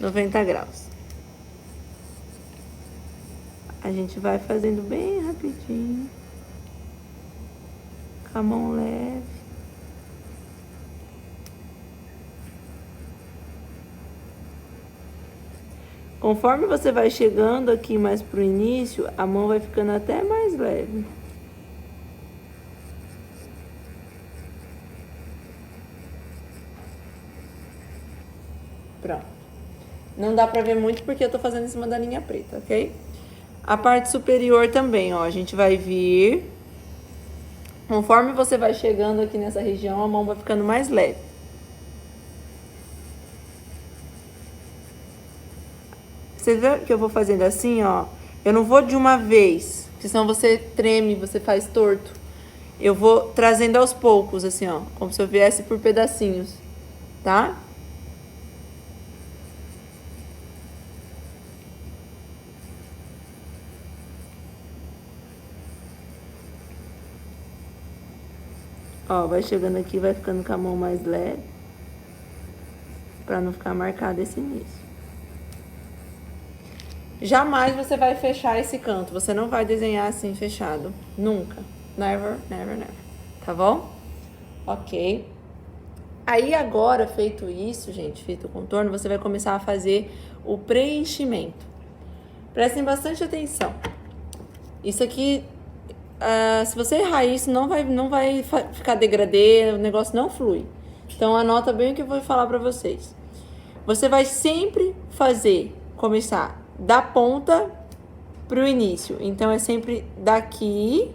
90 graus. A gente vai fazendo bem rapidinho. Com a mão leve. Conforme você vai chegando aqui mais pro início, a mão vai ficando até mais leve. Pronto. Não dá pra ver muito porque eu tô fazendo em cima da linha preta, ok? A parte superior também, ó, a gente vai vir. Conforme você vai chegando aqui nessa região, a mão vai ficando mais leve. Você vê que eu vou fazendo assim, ó? Eu não vou de uma vez, porque senão você treme, você faz torto. Eu vou trazendo aos poucos, assim, ó. Como se eu viesse por pedacinhos, tá? Ó, vai chegando aqui, vai ficando com a mão mais leve. Pra não ficar marcado esse início. Jamais você vai fechar esse canto. Você não vai desenhar assim fechado. Nunca. Never, never, never. Tá bom? Ok. Aí agora, feito isso, gente, feito o contorno, você vai começar a fazer o preenchimento. Prestem bastante atenção. Isso aqui, se você errar isso, não vai ficar degradê, o negócio não flui. Então anota bem o que eu vou falar pra vocês. Você vai sempre começar da ponta pro início. Então é sempre daqui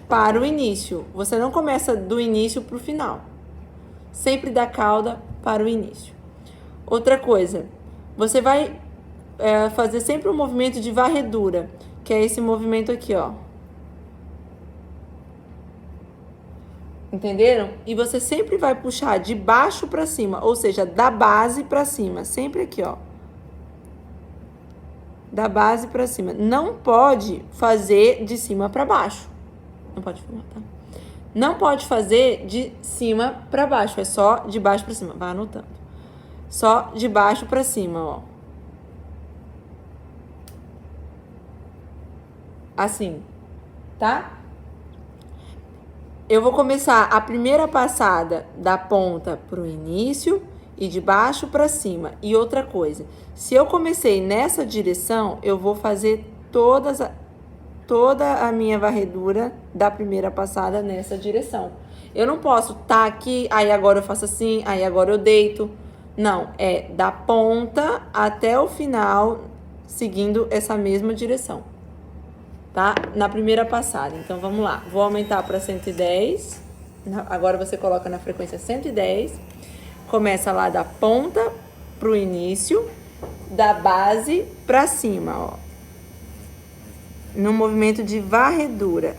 para o início. Você não começa do início pro final. Sempre da cauda para o início. Outra coisa, você vai fazer sempre um movimento de varredura, que é esse movimento aqui, ó. Entenderam? E você sempre vai puxar de baixo para cima, ou seja, da base para cima, sempre aqui, ó. Da base para cima. Não pode fazer de cima para baixo. Não pode filmar, tá? Não pode fazer de cima para baixo, é só de baixo para cima. Vai anotando. Só de baixo para cima, ó. Assim, tá? Eu vou começar a primeira passada da ponta pro início e de baixo para cima. E outra coisa, se eu comecei nessa direção, eu vou fazer toda a minha varredura da primeira passada nessa direção. Eu não posso tá aqui, aí agora eu faço assim, aí agora eu deito. Não, é da ponta até o final, seguindo essa mesma direção. Tá? Na primeira passada. Então, vamos lá. Vou aumentar para 110. Agora você coloca na frequência 110. Começa lá da ponta pro início, da base para cima, ó. No movimento de varredura.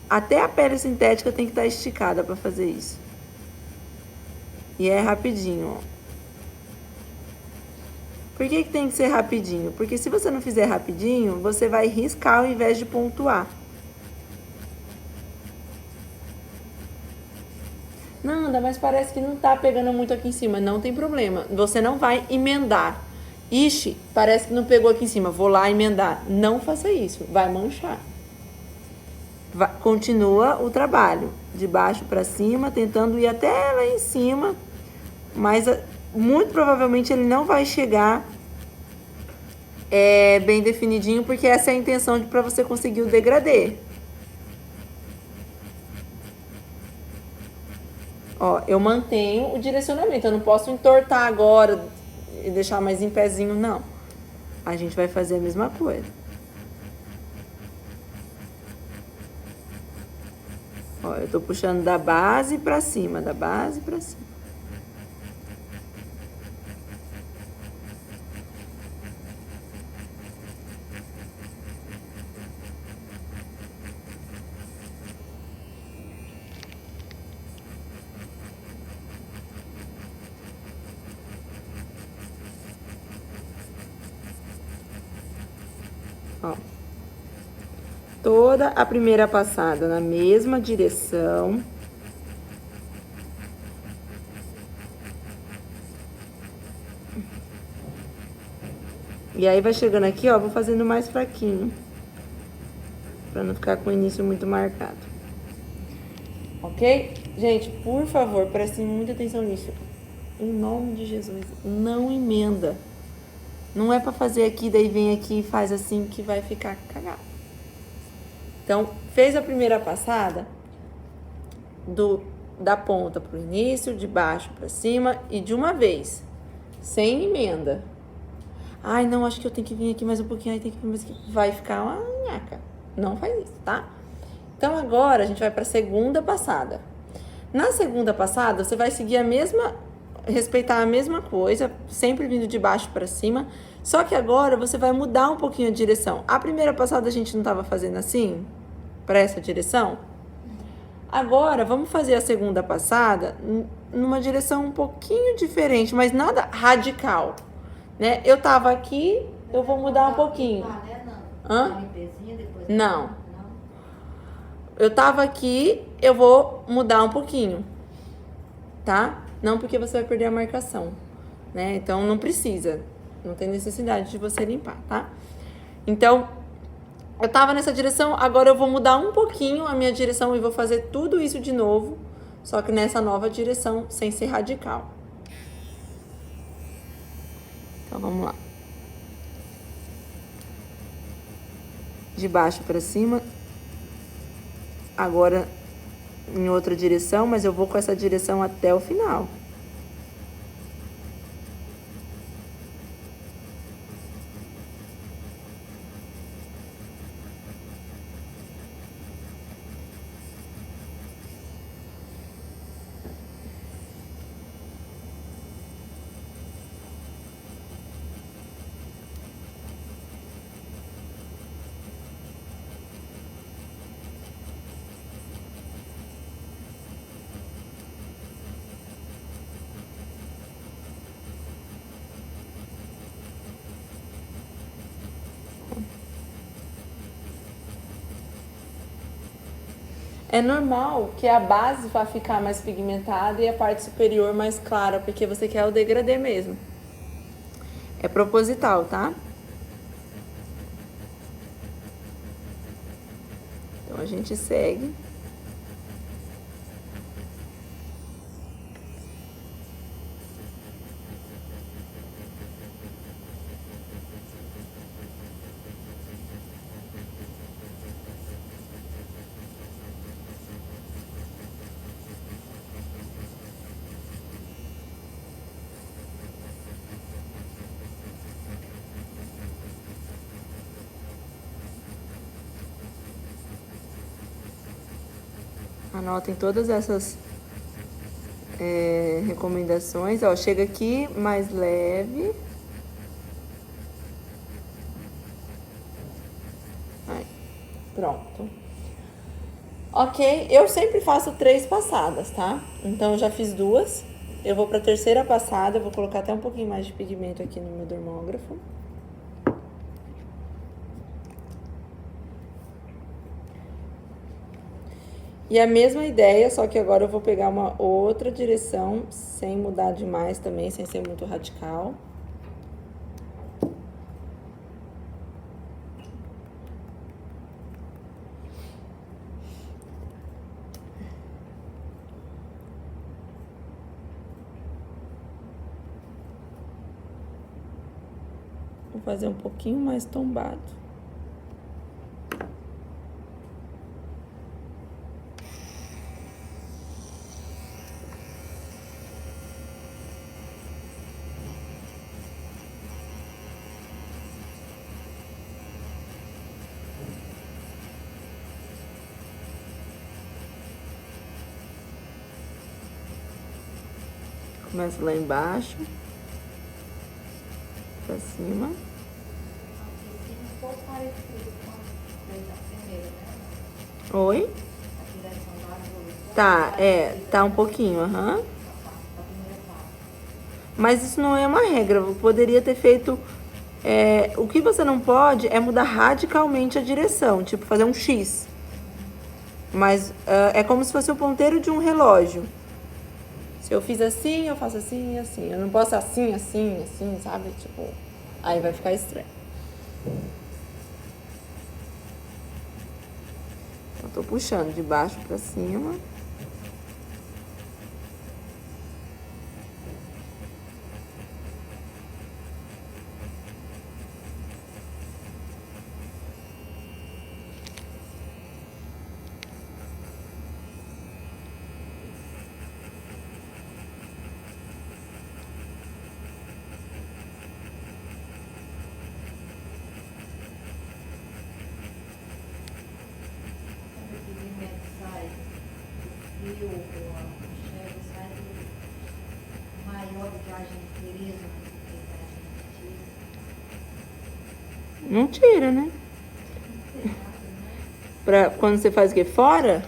Até a pele sintética tem que estar esticada para fazer isso. E é rapidinho, ó. Por que tem que ser rapidinho? Porque se você não fizer rapidinho, você vai riscar ao invés de pontuar. Nanda, mas parece que não tá pegando muito aqui em cima. Não tem problema. Você não vai emendar. Ixi, parece que não pegou aqui em cima. Vou lá emendar. Não faça isso. Vai manchar. Continua o trabalho. De baixo para cima, tentando ir até lá em cima. Mas muito provavelmente ele não vai chegar bem definidinho, porque essa é a intenção para você conseguir o degradê. Ó, eu mantenho o direcionamento, eu não posso entortar agora e deixar mais em pezinho, não. A gente vai fazer a mesma coisa. Ó, eu tô puxando da base pra cima, da base pra cima. Ó. Toda a primeira passada na mesma direção. E aí vai chegando aqui, ó, vou fazendo mais fraquinho. Pra não ficar com o início muito marcado. Ok? Gente, por favor, prestem muita atenção nisso. Em nome de Jesus, não emenda. Não é pra fazer aqui, daí vem aqui e faz assim que vai ficar cagado. Então, fez a primeira passada da ponta pro início, de baixo pra cima e de uma vez, sem emenda. Ai, não, acho que eu tenho que vir aqui mais um pouquinho, ai, tem que vir mais aqui. Vai ficar uma nhaca. Não faz isso, tá? Então, agora a gente vai pra segunda passada. Na segunda passada, você vai seguir respeitar a mesma coisa, sempre vindo de baixo pra cima, só que agora você vai mudar um pouquinho a direção. A primeira passada a gente não tava fazendo assim, pra essa direção? Agora, vamos fazer a segunda passada numa direção um pouquinho diferente, mas nada radical, né? Eu tava aqui, eu vou mudar um pouquinho. Hã? Não. Eu tava aqui, eu vou mudar um pouquinho, tá? Não porque você vai perder a marcação, né? Então, não precisa, não tem necessidade de você limpar, tá? Então, eu tava nessa direção, agora eu vou mudar um pouquinho a minha direção e vou fazer tudo isso de novo, só que nessa nova direção, sem ser radical. Então, vamos lá. De baixo pra cima. Agora em outra direção, mas eu vou com essa direção até o final. É normal que a base vá ficar mais pigmentada e a parte superior mais clara, porque você quer o degradê mesmo. É proposital, tá? Então a gente segue. Anotem todas essas recomendações. Ó, chega aqui mais leve. Aí, pronto. Ok, eu sempre faço 3 passadas, tá? Então, eu já fiz 2. Eu vou pra terceira passada, eu vou colocar até um pouquinho mais de pigmento aqui no meu dermógrafo. E a mesma ideia, só que agora eu vou pegar uma outra direção, sem mudar demais também, sem ser muito radical. Vou fazer um pouquinho mais tombado. Começo lá embaixo, pra cima. Oi? Tá, tá um pouquinho, aham. Mas isso não é uma regra, eu poderia ter feito... o que você não pode é mudar radicalmente a direção, tipo fazer um X. Mas é como se fosse o ponteiro de um relógio. Se eu fiz assim, eu faço assim e assim. Eu não posso assim, assim, assim, sabe? Tipo, Aí vai ficar estranho. Eu tô puxando de baixo pra cima. Não tira, né? Pra quando você faz o quê? Fora?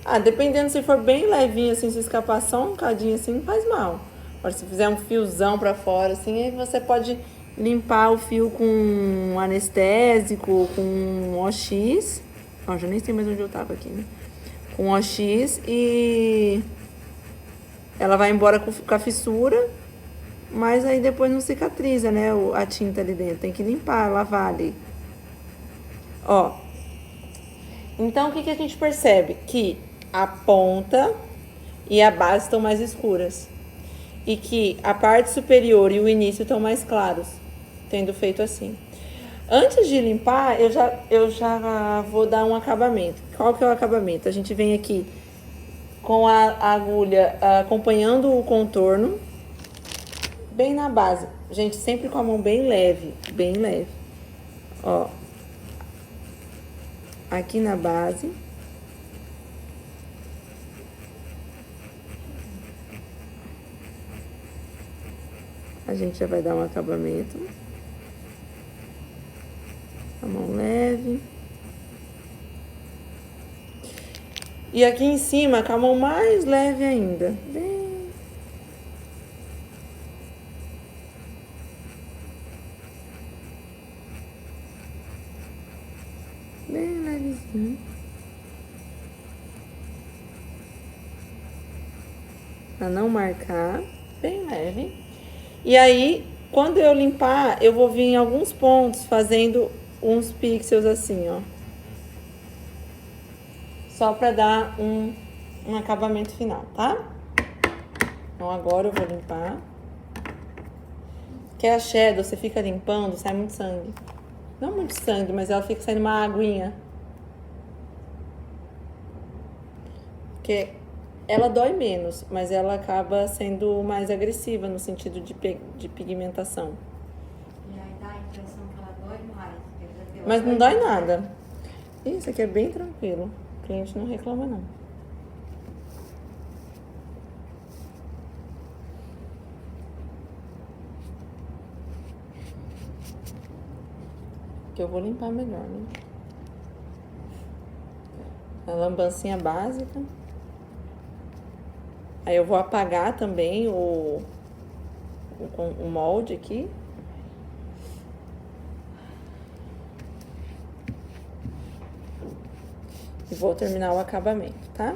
Ah, dependendo se for bem levinho, assim, se escapar só um cadinho assim, não faz mal. Agora, se fizer um fiozão pra fora, assim, aí você pode limpar o fio com um anestésico, com um OX. Ó, já nem sei mais onde eu tava aqui, né? Com OX e ela vai embora com a fissura, mas aí depois não cicatriza, né? A tinta ali dentro. Tem que limpar, lavar ali. Ó. Então, o que a gente percebe? Que a ponta e a base estão mais escuras. E que a parte superior e o início estão mais claros, tendo feito assim. Antes de limpar, eu já vou dar um acabamento. Qual que é o acabamento? A gente vem aqui com a agulha acompanhando o contorno, bem na base. Gente, sempre com a mão bem leve, bem leve. Ó. Aqui na base. A gente já vai dar um acabamento. A mão leve. E aqui em cima, com a mão mais leve ainda. Bem levezinho. Pra não marcar. Bem leve. E aí, quando eu limpar, eu vou vir em alguns pontos fazendo uns pixels assim, ó. Só pra dar um acabamento final, tá? Então agora eu vou limpar. Que é a shadow, você fica limpando, sai muito sangue. Não muito sangue, mas ela fica saindo uma aguinha. Porque ela dói menos, mas ela acaba sendo mais agressiva no sentido de pigmentação. E aí dá a impressão que ela dói mais. Mas não dói nada. Isso aqui é bem tranquilo. O cliente não reclama, não. Que eu vou limpar melhor, né? A lambancinha básica. Aí eu vou apagar também o molde aqui. E vou terminar o acabamento, tá?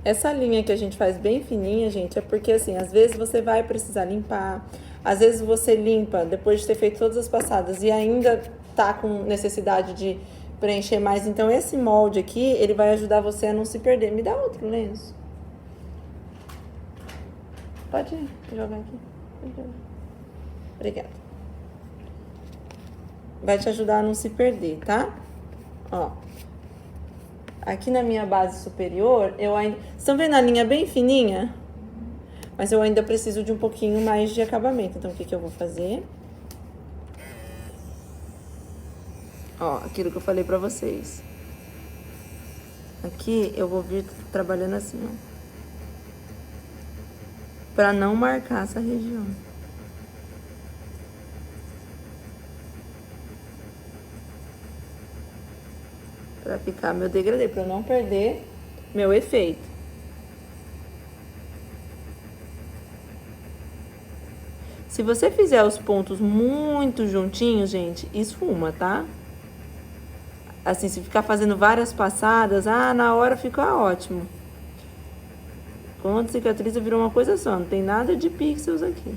Essa linha que a gente faz bem fininha, gente, é porque assim, às vezes você vai precisar limpar, às vezes você limpa depois de ter feito todas as passadas e ainda tá com necessidade de preencher mais. Então esse molde aqui, ele vai ajudar você a não se perder. Me dá outro lenço. Pode jogar aqui. Pode jogar. Obrigada. Vai te ajudar a não se perder, tá? Ó. Aqui na minha base superior, eu ainda... Estão vendo a linha bem fininha? Mas eu ainda preciso de um pouquinho mais de acabamento. Então, o que eu vou fazer? Ó, aquilo que eu falei pra vocês. Aqui, eu vou vir trabalhando assim, ó. Pra não marcar essa região. Pra ficar meu degradê, pra eu não perder meu efeito. Se você fizer os pontos muito juntinhos, gente, esfuma, tá? Assim, se ficar fazendo várias passadas, na hora fica ótimo. Quando cicatriza, virou uma coisa só, não tem nada de pixels aqui.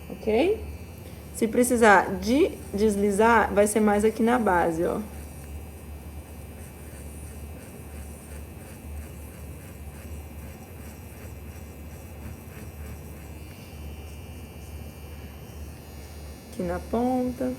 Ok? Se precisar de deslizar, vai ser mais aqui na base, ó. Aqui na ponta.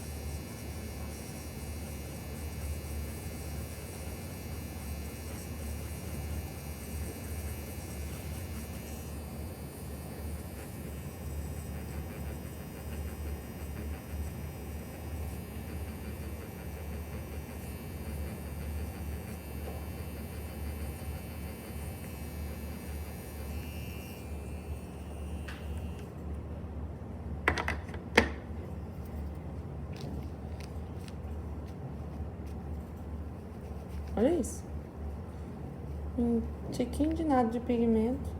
Olha isso. Um tiquinho de nada de pigmento.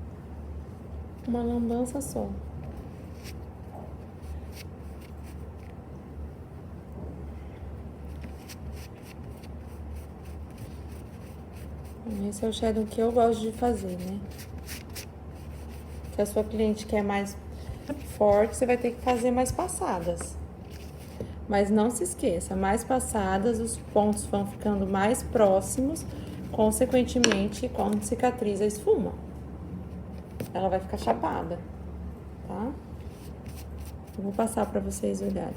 Uma lambança só. Esse é o shadow que eu gosto de fazer, né? Se a sua cliente quer mais forte, você vai ter que fazer mais passadas. Mas não se esqueça, mais passadas, os pontos vão ficando mais próximos, consequentemente, quando cicatriza, esfuma. Ela vai ficar chapada, tá? Eu vou passar pra vocês olharem.